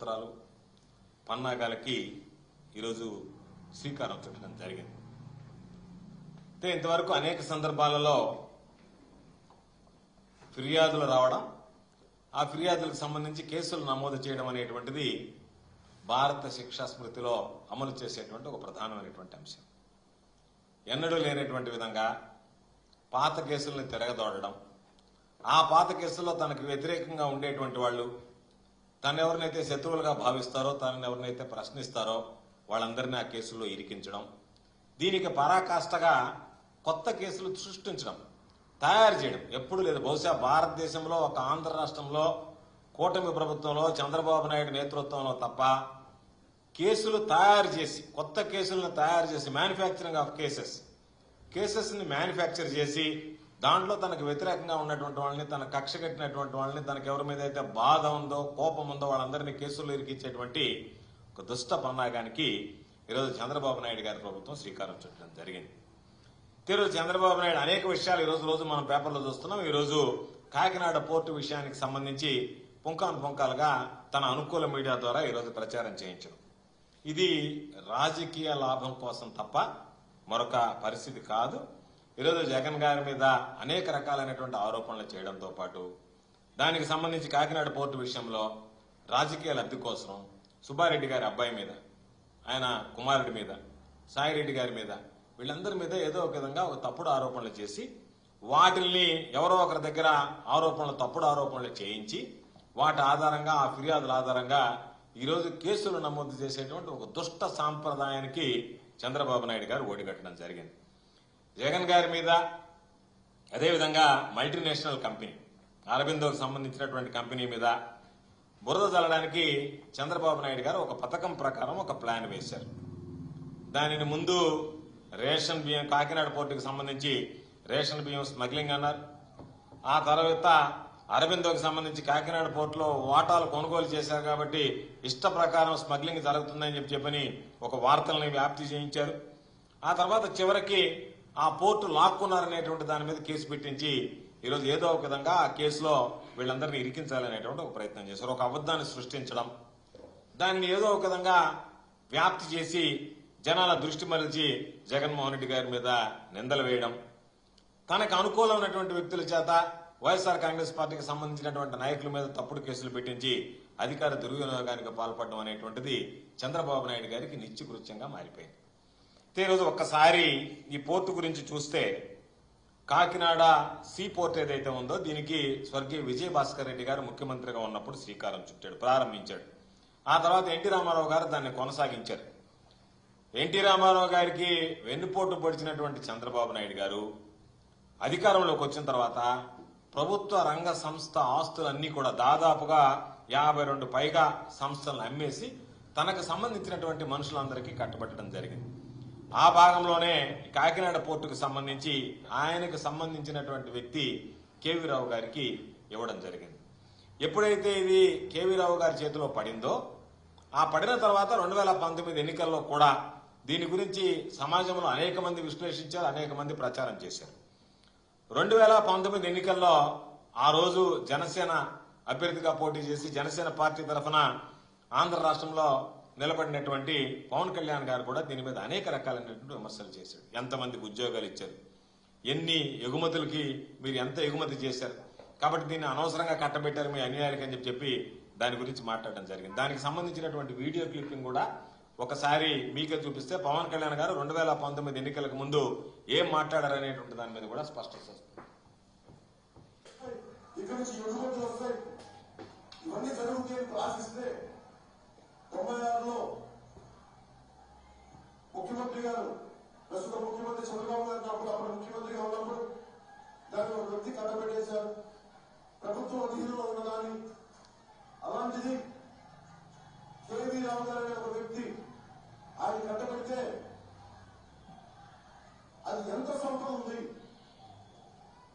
కుతంత్రాలు పన్నాగాలకి ఈరోజు శ్రీకారం చుట్టడం జరిగింది. అయితే ఇంతవరకు అనేక సందర్భాలలో ఫిర్యాదులు రావడం, ఆ ఫిర్యాదులకు సంబంధించి కేసులు నమోదు చేయడం అనేటువంటిది భారత శిక్షా స్మృతిలో అమలు చేసేటువంటి ఒక ప్రధానమైనటువంటి అంశం. ఎన్నడూ లేనటువంటి విధంగా పాత కేసుల్ని తిరగదోడడం, ఆ పాత కేసుల్లో తనకు వ్యతిరేకంగా ఉండేటువంటి వాళ్ళు తను ఎవరినైతే శత్రువులుగా భావిస్తారో, తనని ఎవరినైతే ప్రశ్నిస్తారో వాళ్ళందరినీ ఆ కేసుల్లో ఇరికించడం, దీనికి పరాకాష్ఠగా కొత్త కేసులు సృష్టించడం, తయారు చేయడం ఎప్పుడు లేదు. బహుశా భారతదేశంలో ఒక ఆంధ్ర రాష్ట్రంలో కూటమి ప్రభుత్వంలో చంద్రబాబు నాయుడు నేతృత్వంలో తప్ప కేసులు తయారు చేసి, కొత్త కేసులను తయారు చేసి, మ్యానుఫ్యాక్చరింగ్ ఆఫ్ కేసెస్ ని మ్యానుఫ్యాక్చర్ చేసి దాంట్లో తనకు వ్యతిరేకంగా ఉన్నటువంటి వాళ్ళని, తన కక్ష కట్టినటువంటి వాళ్ళని, తనకు ఎవరి మీద అయితే బాధ ఉందో కోపం ఉందో వాళ్ళందరినీ కేసుల్లో ఇరికించేటువంటి ఒక దుష్ట పన్నాగానికి ఈరోజు చంద్రబాబు నాయుడు గారి ప్రభుత్వం శ్రీకారం చుట్టడం జరిగింది. ఈరోజు చంద్రబాబు నాయుడు అనేక విషయాలు రోజు మనం పేపర్లో చూస్తున్నాం. ఈరోజు కాకినాడ పోర్టు విషయానికి సంబంధించి పుంకాలుగా తన అనుకూల మీడియా ద్వారా ఈరోజు ప్రచారం చేయించడం, ఇది రాజకీయ లాభం కోసం తప్ప మరొక పరిస్థితి కాదు. ఈరోజు జగన్ గారి మీద అనేక రకాలైనటువంటి ఆరోపణలు చేయడంతో పాటు దానికి సంబంధించి కాకినాడ పోర్టు విషయంలో రాజకీయ లబ్ధి కోసం సుబ్బారెడ్డి గారి అబ్బాయి మీద, ఆయన కుమారుడి మీద, సాయిరెడ్డి గారి మీద, వీళ్ళందరి మీద ఏదో ఒక విధంగా ఒక తప్పుడు ఆరోపణలు చేసి వాటిల్ని ఎవరో ఒకరి దగ్గర తప్పుడు ఆరోపణలు చేయించి వాటి ఆధారంగా, ఆ ఫిర్యాదుల ఆధారంగా ఈరోజు కేసులు నమోదు చేసేటువంటి ఒక దుష్ట సాంప్రదాయానికి చంద్రబాబు నాయుడు గారు ఓడిగట్టడం జరిగింది. జగన్ గారి మీద, అదేవిధంగా మల్టీనేషనల్ కంపెనీ అరబిందోకి సంబంధించినటువంటి కంపెనీ మీద బురద చల్లడానికి చంద్రబాబు నాయుడు గారు ఒక పథకం ప్రకారం ఒక ప్లాన్ వేశారు. దానిని ముందు రేషన్ బియ్యం, కాకినాడ పోర్టుకు సంబంధించి రేషన్ బియ్యం స్మగ్లింగ్ అన్నారు. ఆ తర్వాత అరబిందోకి సంబంధించి కాకినాడ పోర్టులో వాటాలు కొనుగోలు చేశారు కాబట్టి ఇష్ట ప్రకారం స్మగ్లింగ్ జరుగుతుందని చెప్పని ఒక వార్తల్ని వ్యాప్తి చేయించారు. ఆ తర్వాత చివరికి ఆ పోర్టు లాక్కున్నారనేటువంటి దాని మీద కేసు పెట్టించి ఈరోజు ఏదో ఒక విధంగా ఆ కేసులో వీళ్ళందరినీ ఇరికించాలనేటువంటి ఒక ప్రయత్నం చేశారు. ఒక అబద్ధాన్ని సృష్టించడం, దానిని ఏదో ఒక విధంగా వ్యాప్తి చేసి జనాల దృష్టి మరల్చి జగన్మోహన్ రెడ్డి గారి మీద నిందలు వేయడం, తనకు అనుకూలమైనటువంటి వ్యక్తుల చేత వైఎస్ఆర్ కాంగ్రెస్ పార్టీకి సంబంధించినటువంటి నాయకుల మీద తప్పుడు కేసులు పెట్టించి అధికార దుర్వినియోగానికి పాల్పడడం అనేటువంటిది చంద్రబాబు నాయుడు గారికి నిత్యకృత్యంగా మారిపోయింది. ఈరోజు ఒక్కసారి ఈ పోర్టు గురించి చూస్తే, కాకినాడ సీ పోర్ట్ ఏదైతే ఉందో దీనికి స్వర్గీయ విజయభాస్కర్ రెడ్డి గారు ముఖ్యమంత్రిగా ఉన్నప్పుడు శ్రీకారం చుట్టాడు, ప్రారంభించాడు. ఆ తర్వాత ఎన్టీ రామారావు గారు దాన్ని కొనసాగించారు. ఎన్టీ రామారావు గారికి వెన్నుపోటు పొడిచినటువంటి చంద్రబాబు నాయుడు గారు అధికారంలోకి వచ్చిన తర్వాత ప్రభుత్వ రంగ సంస్థ ఆస్తులన్నీ కూడా దాదాపుగా 52 పైగా సంస్థలను అమ్మేసి తనకు సంబంధించినటువంటి మనుషులందరికీ కట్టబెట్టడం జరిగింది. ఆ భాగంలోనే కాకినాడ పోర్టుకు సంబంధించి ఆయనకు సంబంధించినటువంటి వ్యక్తి కేవీ రావు గారికి ఇవ్వడం జరిగింది. ఎప్పుడైతే ఇది కేవీ రావు గారి చేతిలో పడిందో, ఆ పడిన తర్వాత 2019 ఎన్నికల్లో కూడా దీని గురించి సమాజంలో అనేక మంది విశ్లేషించారు, అనేక మంది ప్రచారం చేశారు. 2019 ఎన్నికల్లో ఆ రోజు జనసేన అభ్యర్థిగా పోటీ చేసి జనసేన పార్టీ తరఫున ఆంధ్ర రాష్ట్రంలో నిలబడినటువంటి పవన్ కళ్యాణ్ గారు కూడా దీని మీద అనేక రకాలైనటువంటి విమర్శలు చేశారు. ఎంతమందికి ఉద్యోగాలు ఇచ్చారు, ఎన్ని ఎగుమతులకి మీరు ఎంత ఎగుమతి చేశారు, కాబట్టి దీన్ని అనవసరంగా కట్టబెట్టారు మీ అన్యాయాలకి అని చెప్పి దాని గురించి మాట్లాడడం జరిగింది. దానికి సంబంధించినటువంటి వీడియో క్లిప్పింగ్ కూడా ఒకసారి మీకే చూపిస్తే పవన్ కళ్యాణ్ గారు 2019 ఎన్నికలకు ముందు ఏం మాట్లాడారనేటువంటి దాని మీద కూడా స్పష్టత వస్తుంది. ఇవన్నీ జరుగుతాయని ఆశిస్తే 96లో ముఖ్యమంత్రి గారు, ప్రస్తుత ముఖ్యమంత్రి చంద్రబాబు గారు అప్పుడు ముఖ్యమంత్రిగా ఉన్నప్పుడు దాన్ని ఒక వ్యక్తి కట్టబెట్టేశారు, ప్రభుత్వం అధీనంలో ఉన్నదాన్ని. అలాంటిది కేవీ రావు గారు అనే ఒక వ్యక్తి ఆయన కట్టబెడితే అది ఎంత సంపద ఉంది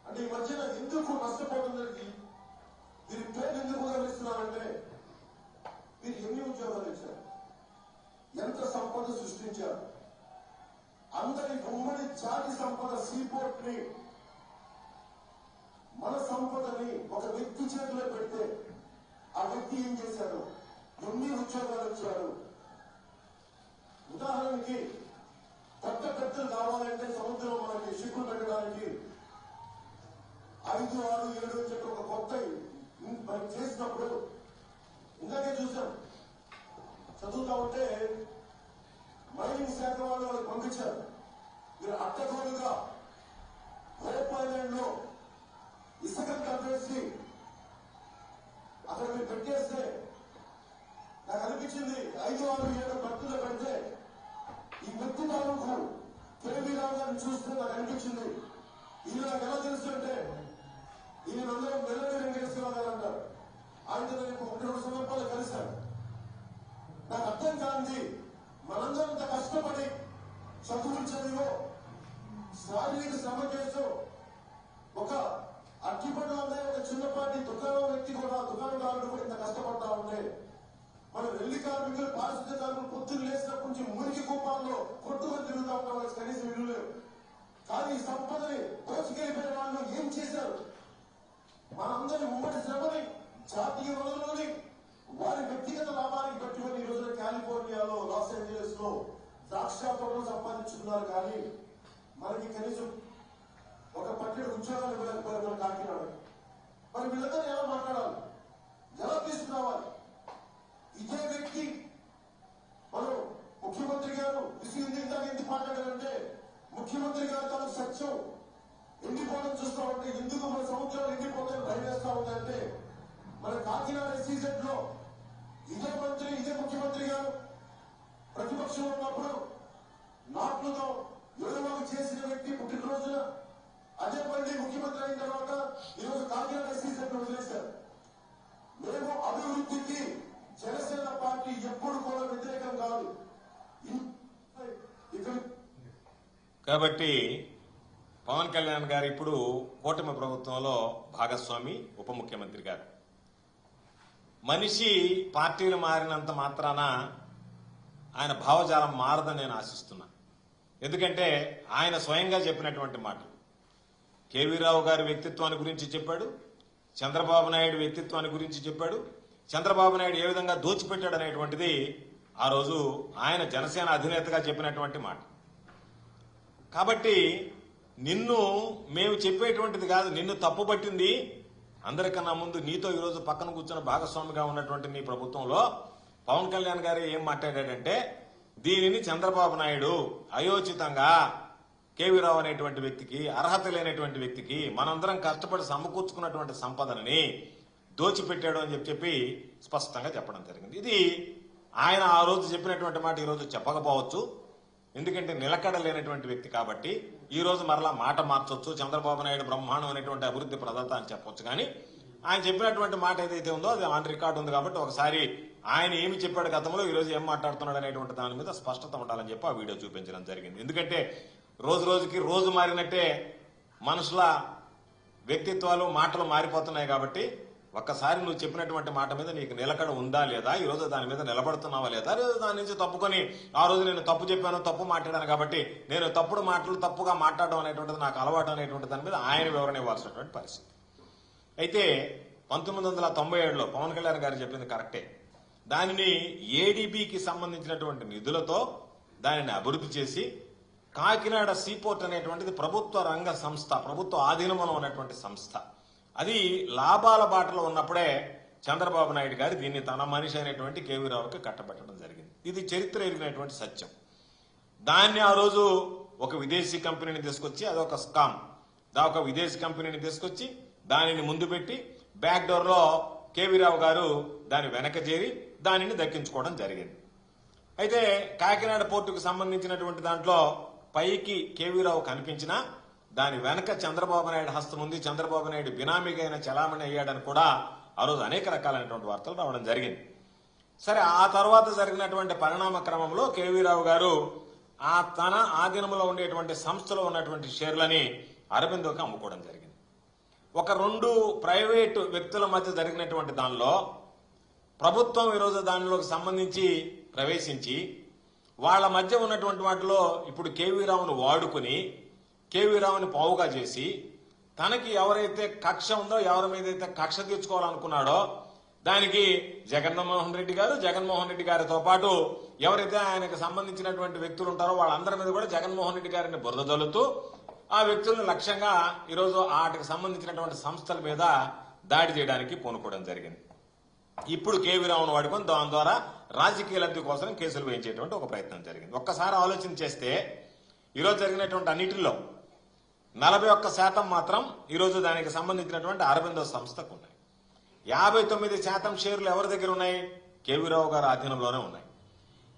అంటే ఈ మధ్యన ఎందుకు నష్టపోతుందండి, దీని పేరు ఎందుకు గమనిస్తున్నారంటే మీరు ఎన్ని ఉద్యోగాలు ఇచ్చారు, ఎంత సంపద సృష్టించారు, అందరి ఉమ్మడి జాతి సంపద సీపోర్ట్ ని, మన సంపదని ఒక వ్యక్తి చేతిలో పెడితే ఆ వ్యక్తి ఏం చేశాడు, ఎన్ని స్కూల్ పెట్టడానికి 5, 6, 7 అని చెప్పి ఒక కొత్త మరి చేసినప్పుడు ఇందాకే చూసాం. చదువుతా ఉంటే మైనింగ్ శాఖ వాళ్ళకి పంపించారు. మీరు అడ్డగోలుగా హోప్ ఐలాండ్ లో ఇసుకను కలిపేసి అక్కడ మీరు పెట్టేస్తే నాకు అనిపించింది 5, 6, 7 భక్తులు పెడితే ఈ మృతి తాలూకు కేవీ రావు గారిని చూస్తే నాకు అనిపించింది ఈయన నాకు ఎలా తెలుసు అంటే ఈయన అందరం వెల్లడి వెంకటేశ్వరరావు గారు అంటారు. ఆయనతో నేను 1-2 సందర్భాలు కలిశాను. నాకు అర్థం కాంది మనందరం ఇంత కష్టపడి చదువులు చదివో శారీరక శ్రమ చేసో ఒక అట్టిపండు అనే ఒక చిన్నపాటి దుకాణం వ్యక్తి కూడా దుకాణదారుడు కూడా ఇంత కష్టపడతా ఉంటే మన వెల్లి కార్మికులు పారిశుద్ధ్య కార్మికులు పొద్దున్న లేచినప్పటి నుంచి మురికి కూపాల్లో కొట్టుకొని తిరుగుతా ఉంటాం. వాళ్ళకి కనీసం ఇల్లు లేవు. కానీ ఈ సంపదని దోచుకెళ్ళిపోయిన వాళ్ళు ఏం చేశారు? మనందరి ఉమ్మడి శ్రమని జాతీయ వనరులని వారి వ్యక్తిగత లాభానికి పెట్టుకుని ఈ రోజున కాలిఫోర్నియాలో, లాస్ ఏంజలస్ లో ద్రాక్ష తోటలు సంపాదించుకున్నారు. కానీ మనకి కనీసం ఒక పట్టెడు ఉద్యోగాలు ఇవ్వలేకపోయారు మన కాకినాడ. మరి వీళ్ళందరూ ఎలా మాట్లాడాలి? ఎలా తీసుకురావాలి? ఇదే వ్యక్తి మనం ముఖ్యమంత్రి గారు ఎందుకు మాట్లాడారంటే ముఖ్యమంత్రి గారు తన సత్యం ఎండిపోవడం చూస్తా ఉంటే ఎందుకు మన సముద్రాలు ఎండిపోతాయని భయం వేస్తా ఉందంటే మన కాకినాడ సీజన్ లో ఇదే మంత్రి, ఇదే ముఖ్యమంత్రి గారు ప్రతిపక్షంలో ఉన్నప్పుడు నాట్లతో యువకు చేసిన వ్యక్తి పుట్టినరోజున అదే మళ్ళీ ముఖ్యమంత్రి అయిన తర్వాత ఈరోజు కాకినాడ సీజన్ వదిలేశారు. మేము అభివృద్ధికి జనసేన పార్టీ ఎప్పుడు కూడా వ్యతిరేకం కాదు. కాబట్టి పవన్ కళ్యాణ్ గారు ఇప్పుడు కూటమి ప్రభుత్వంలో భాగస్వామి, ఉప ముఖ్యమంత్రి గారు. మనిషి పార్టీలు మారినంత మాత్రాన ఆయన భావజాలం మారదని నేను ఆశిస్తున్నా. ఎందుకంటే ఆయన స్వయంగా చెప్పినటువంటి మాటలు కేవీ రావు గారి వ్యక్తిత్వాన్ని గురించి చెప్పాడు, చంద్రబాబు నాయుడు వ్యక్తిత్వాన్ని గురించి చెప్పాడు. చంద్రబాబు నాయుడు ఏ విధంగా దోచిపెట్టాడు అనేటువంటిది ఆ రోజు ఆయన జనసేన అధినేతగా చెప్పినటువంటి మాట. కాబట్టి నిన్ను మేము చెప్పేటువంటిది కాదు, నిన్ను తప్పుపట్టింది అందరికన్నా ముందు నీతో ఈరోజు పక్కన కూర్చున్న భాగస్వామిగా ఉన్నటువంటి నీ ప్రభుత్వంలో పవన్ కళ్యాణ్ గారు ఏం మాట్లాడాడంటే దీనిని చంద్రబాబు నాయుడు అయోచితంగా కేవీ రావు అనేటువంటి వ్యక్తికి, అర్హత లేనటువంటి వ్యక్తికి మనందరం కష్టపడి సమకూర్చుకున్నటువంటి సంపదనని దోచిపెట్టాడు అని చెప్పి స్పష్టంగా చెప్పడం జరిగింది. ఇది ఆయన ఆ రోజు చెప్పినటువంటి మాట ఈ రోజు చెప్పకపోవచ్చు. ఎందుకంటే నిలకడ లేనటువంటి వ్యక్తి కాబట్టి ఈ రోజు మరలా మాట మార్చొచ్చు. చంద్రబాబు నాయుడు బ్రహ్మాండం అనేటువంటి అభివృద్ధి ప్రదాత అని చెప్పొచ్చు. కానీ ఆయన చెప్పినటువంటి మాట ఏదైతే ఉందో అది ఆన్ రికార్డు ఉంది కాబట్టి ఒకసారి ఆయన ఏమి చెప్పాడు గతంలో, ఈ రోజు ఏం మాట్లాడుతున్నాడు అనేటువంటి దాని మీద స్పష్టత ఉండాలని చెప్పి ఆ వీడియో చూపించడం జరిగింది. ఎందుకంటే రోజు రోజుకి రోజు మారినట్టే మనుషుల వ్యక్తిత్వాలు, మాటలు మారిపోతున్నాయి. కాబట్టి ఒక్కసారి నువ్వు చెప్పినటువంటి మాట మీద నీకు నిలకడ ఉందా లేదా, ఈ రోజు దాని మీద నిలబడుతున్నావా లేదా, దాని నుంచి తప్పుకొని ఆ రోజు నేను తప్పు చెప్పాను, తప్పు మాట్లాడాను కాబట్టి నేను తప్పుడు మాటలు తప్పుగా మాట్లాడడం అనేటువంటిది నాకు అలవాటు అనేటువంటి దాని మీద ఆయన వివరణ ఇవ్వాల్సినటువంటి పరిస్థితి. అయితే 1997లో పవన్ కళ్యాణ్ గారు చెప్పింది కరెక్టే. దానిని ఏడీబీకి సంబంధించినటువంటి నిధులతో దానిని అభివృద్ధి చేసి కాకినాడ సీపోర్ట్ అనేటువంటిది ప్రభుత్వ రంగ సంస్థ, ప్రభుత్వ ఆధీనంలో ఉన్నటువంటి సంస్థ. అది లాభాల బాటలో ఉన్నప్పుడే చంద్రబాబు నాయుడు గారు దీన్ని తన మనిషి అయినటువంటి కేవీ రావుకి కట్టబెట్టడం జరిగింది. ఇది చరిత్ర ఎరిగినటువంటి సత్యం. దాన్ని ఆ రోజు ఒక విదేశీ కంపెనీని తీసుకొచ్చి, అదొక స్కామ్, ఒక విదేశీ కంపెనీని తీసుకొచ్చి దానిని ముందు పెట్టి బ్యాక్ డోర్ లో కేవీ రావు గారు దాని వెనక చేరి దానిని దక్కించుకోవడం జరిగింది. అయితే కాకినాడ పోర్టుకు సంబంధించినటువంటి దాంట్లో పైకి కేవీ రావు కనిపించినా దాని వెనక చంద్రబాబు నాయుడు హస్తం ఉంది, చంద్రబాబు నాయుడు బినామీగా అయిన చలామణి అయ్యాడని కూడా ఆ రోజు అనేక రకాలైనటువంటి వార్తలు రావడం జరిగింది. సరే, ఆ తర్వాత జరిగినటువంటి పరిణామ క్రమంలో కేవీ రావు గారు తన ఆధీనంలో ఉండేటువంటి సంస్థలో ఉన్నటువంటి షేర్లని అరబిందోకి అమ్ముకోవడం జరిగింది. ఒక 2 ప్రైవేటు వ్యక్తుల మధ్య జరిగినటువంటి దానిలో ప్రభుత్వం ఈరోజు దానిలోకి సంబంధించి ప్రవేశించి వాళ్ళ మధ్య ఉన్నటువంటి వాటిలో ఇప్పుడు కేవీ రావును వాడుకుని కేవీ రావుని పావుగా చేసి తనకి ఎవరైతే కక్ష ఉందో, ఎవరి మీద అయితే కక్ష తీర్చుకోవాలనుకున్నాడో దానికి జగన్మోహన్ రెడ్డి గారితో పాటు ఎవరైతే ఆయనకు సంబంధించినటువంటి వ్యక్తులు ఉంటారో వాళ్ళందరి మీద కూడా జగన్మోహన్ రెడ్డి గారిని బురద జల్లుతూ ఆ వ్యక్తులను లక్ష్యంగా ఈరోజు వాటికి సంబంధించినటువంటి సంస్థల మీద దాడి చేయడానికి పూనుకోవడం జరిగింది. ఇప్పుడు కేవీ రావును వాడుకొని దాని ద్వారా రాజకీయ లబ్ధి కోసం కేసులు వేయించేటువంటి ఒక ప్రయత్నం జరిగింది. ఒక్కసారి ఆలోచన చేస్తే ఈరోజు జరిగినటువంటి అన్నిటిలో 41% మాత్రం ఈరోజు దానికి సంబంధించినటువంటి అరబిందో సంస్థకు ఉన్నాయి. 59% షేర్లు ఎవరి దగ్గర ఉన్నాయి? కేవీ రావు గారి ఆధీనంలోనే ఉన్నాయి.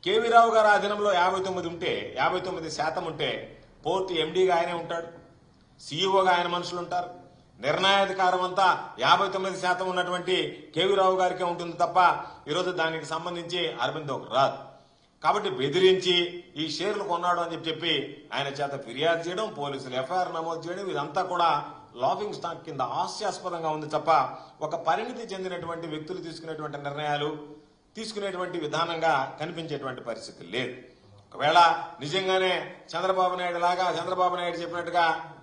కేవీ రావు గారి ఆధీనంలో 59% ఉంటే పోర్టు ఎండీగా ఆయనే ఉంటాడు, సీఈఓగా ఆయన మనుషులు ఉంటారు. నిర్ణయాధికారం అంతా 59% ఉన్నటువంటి కేవీ రావు గారికే ఉంటుంది తప్ప ఈరోజు దానికి సంబంధించి అరబిందోకు రాదు. కాబట్టి బెదిరించి ఈ షేర్లు కొన్నాడు అని చెప్పి ఆయన చేత ఫిర్యాదు చేయడం, పోలీసులు ఎఫ్ఐఆర్ నమోదు చేయడం, ఇదంతా కూడా లాఫింగ్ స్టాక్ కింద హాస్యాస్పదంగా ఉంది తప్ప ఒక పరిణితి చెందినటువంటి వ్యక్తులు తీసుకునేటువంటి నిర్ణయాలు తీసుకునేటువంటి విధానంగా కనిపించేటువంటి పరిస్థితి లేదు. ఒకవేళ నిజంగానే చంద్రబాబు నాయుడు చెప్పినట్టుగా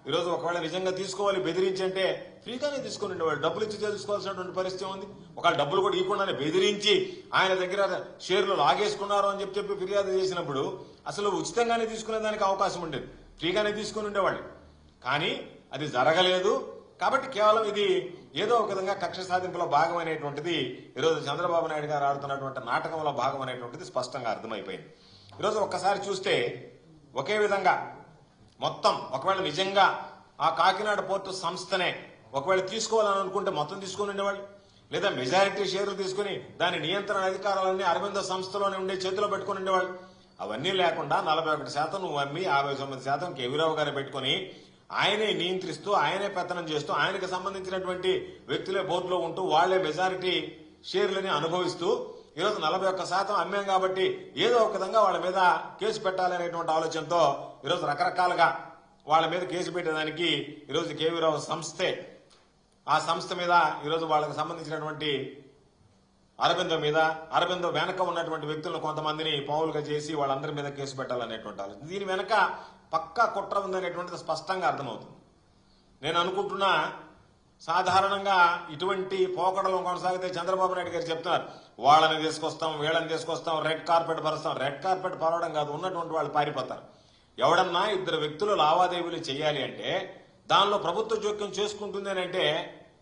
ఈరోజు ఒకవేళ నిజంగా తీసుకోవాలి బెదిరించి అంటే ఫ్రీగానే తీసుకుని ఉండేవాళ్ళు, డబ్బులు ఇచ్చి తెలుసుకోవాల్సినటువంటి పరిస్థితి ఉంది. ఒకవేళ డబ్బులు కూడా ఇవ్వకుండానే బెదిరించి ఆయన దగ్గర షేర్లు లాగేసుకున్నారు అని చెప్పి ఫిర్యాదు చేసినప్పుడు అసలు ఉచితంగానే తీసుకునే దానికి అవకాశం ఉండేది, ఫ్రీగానే తీసుకుని ఉండేవాళ్ళు. కానీ అది జరగలేదు. కాబట్టి కేవలం ఇది ఏదో ఒక విధంగా కక్ష సాధింపులో భాగం అనేటువంటిది ఈరోజు చంద్రబాబు నాయుడు గారు ఆడుతున్నటువంటి నాటకంలో భాగం అనేటువంటిది స్పష్టంగా అర్థమైపోయింది. ఈరోజు ఒక్కసారి చూస్తే ఒకే విధంగా మొత్తం ఒకవేళ నిజంగా ఆ కాకినాడ పోర్టు సంస్థనే ఒకవేళ తీసుకోవాలని అనుకుంటే మొత్తం తీసుకుని ఉండేవాళ్ళు, లేదా మెజారిటీ షేర్లు తీసుకుని దాని నియంత్రణ అధికారాలన్నీ అరబిందో సంస్థలోనే ఉండే చేతిలో పెట్టుకుని ఉండేవాళ్ళు. అవన్నీ లేకుండా 41% నువ్వు అమ్మి 59% కేవీరావు గారు పెట్టుకుని ఆయనే నియంత్రిస్తూ ఆయనే పెత్తనం చేస్తూ ఆయనకు సంబంధించినటువంటి వ్యక్తులే బోర్డులో ఉంటూ వాళ్లే మెజారిటీ షేర్లని అనుభవిస్తూ ఈరోజు 41% అమ్మాం కాబట్టి ఏదో ఒక విధంగా వాళ్ళ మీద కేసు పెట్టాలనేటువంటి ఆలోచనతో ఈరోజు రకరకాలుగా వాళ్ళ మీద కేసు పెట్టేదానికి ఈరోజు కేవీ రావు సంస్థే ఆ సంస్థ మీద ఈరోజు వాళ్ళకి సంబంధించినటువంటి అరబిందో వెనక ఉన్నటువంటి వ్యక్తులను కొంతమందిని పావులుగా చేసి వాళ్ళందరి మీద కేసు పెట్టాలనేటువంటి ఆలోచన. దీని వెనక పక్కా కుట్ర ఉందనేటువంటిది స్పష్టంగా అర్థమవుతుంది. నేను అనుకుంటున్నా సాధారణంగా ఇటువంటి పోకడలు కొనసాగితే చంద్రబాబు నాయుడు గారు చెప్తున్నారు, వాళ్ళని తీసుకొస్తాం వీళ్ళని తీసుకొస్తాం రెడ్ కార్పెట్ పరుస్తాం. రెడ్ కార్పెట్ పరవడం కాదు, ఉన్నటువంటి వాళ్ళు పారిపోతారు. ఎవడన్నా ఇద్దరు వ్యక్తులు లావాదేవీలు చేయాలి అంటే దానిలో ప్రభుత్వ జోక్యం చేసుకుంటుంది అని అంటే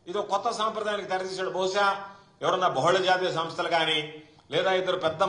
ఇది కొత్త సాంప్రదాయానికి తెరతీశాడు. బహుశా ఎవరన్నా బహుళ జాతీయ సంస్థలు కానీ లేదా ఇద్దరు పెద్ద